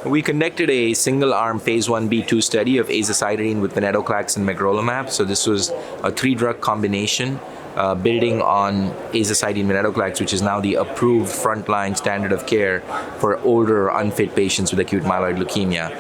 We conducted a single-arm phase 1b/2 study of azacitidine with venetoclax and magrolimab. So this was a 3-drug combination building on azacitidine venetoclax, which is now the approved frontline standard of care for older unfit patients with acute myeloid leukemia.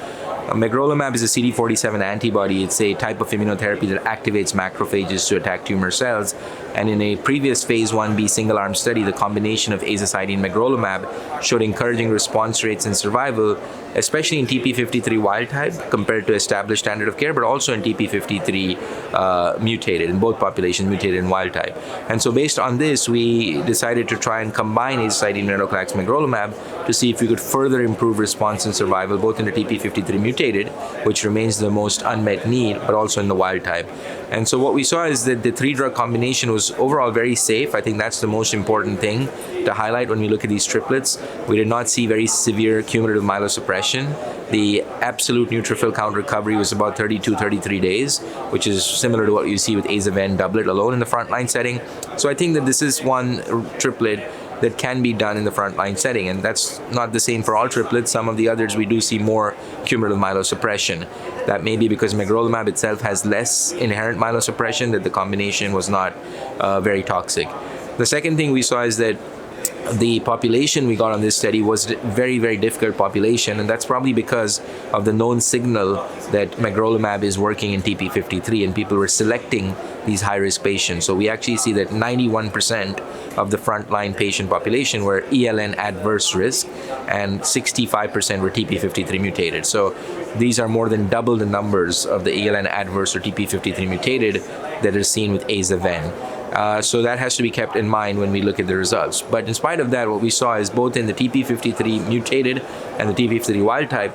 Magrolimab is a CD47 antibody. It's a type of immunotherapy that activates macrophages to attack tumor cells. And in a previous phase 1b single-arm study, the combination of azacitidine and magrolimab showed encouraging response rates and survival, especially in TP53 wild type compared to established standard of care, but also in TP53 mutated, in both populations, mutated and wild type. And so based on this, we decided to try and combine azacitidine, venetoclax, magrolimab to see if we could further improve response and survival, both in the TP53 mutated, which remains the most unmet need, but also in the wild type. And so what we saw is that the 3-drug combination was overall very safe. I think that's the most important thing to highlight when we look at these triplets. We did not see very severe cumulative myelosuppression. The absolute neutrophil count recovery was about 32-33 days, which is similar to what you see with Aza-Ven doublet alone in the frontline setting. So I think that this is one triplet that can be done in the frontline setting, and that's not the same for all triplets. Some of the others we do see more cumulative myelosuppression. That may be because magrolimab itself has less inherent myelosuppression, that the combination was not very toxic. The second thing we saw is that the population we got on this study was a very, very difficult population, and that's probably because of the known signal that magrolimab is working in TP53, and people were selecting these high-risk patients. So we actually see that 91% of the frontline patient population were ELN adverse risk, and 65% were TP53 mutated. So these are more than double the numbers of the ELN adverse or TP53 mutated that is seen with Aza-Ven. So that has to be kept in mind when we look at the results. But in spite of that, what we saw is both in the TP53 mutated and the TP53 wild type,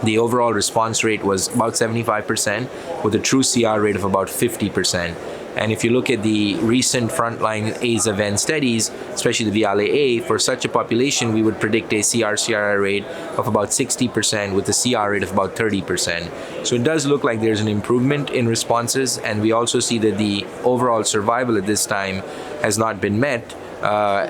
the overall response rate was about 75%, with a true CR rate of about 50%. And if you look at the recent frontline Aza-Ven studies, especially the VIALE-A, for such a population, we would predict a CR/CRi rate of about 60% with a CR rate of about 30%. So it does look like there's an improvement in responses, and we also see that the overall survival at this time has not been met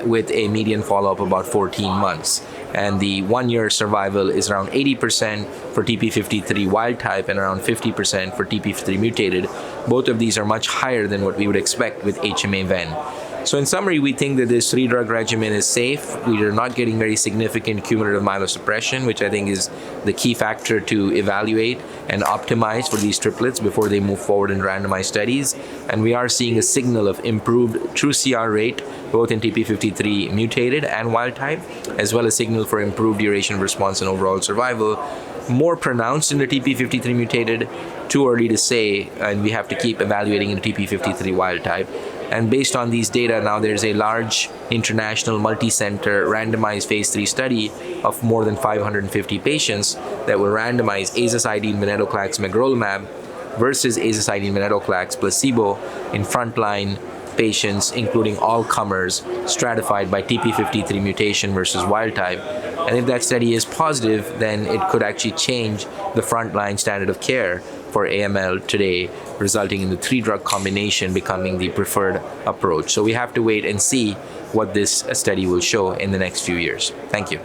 with a median follow-up of about 14 months. And the 1-year survival is around 80% for TP53 wild type and around 50% for TP53 mutated. Both of these are much higher than what we would expect with HMA-Ven. So in summary, we think that this 3-drug regimen is safe. We are not getting very significant cumulative myelosuppression, which I think is the key factor to evaluate and optimize for these triplets before they move forward in randomized studies. And we are seeing a signal of improved true CR rate, both in TP53 mutated and wild type, as well as signal for improved duration of response and overall survival. More pronounced in the TP53 mutated, too early to say, and we have to keep evaluating in the TP53 wild type. And based on these data, now there's a large international multi-center randomized phase 3 study of more than 550 patients that will randomize azacitidine, venetoclax, magrolimab versus azacitidine, venetoclax, placebo in frontline patients, including all comers, stratified by TP53 mutation versus wild type. And if that study is positive, then it could actually change the frontline standard of care for AML today, resulting in the 3-drug combination becoming the preferred approach. So we have to wait and see what this study will show in the next few years. Thank you.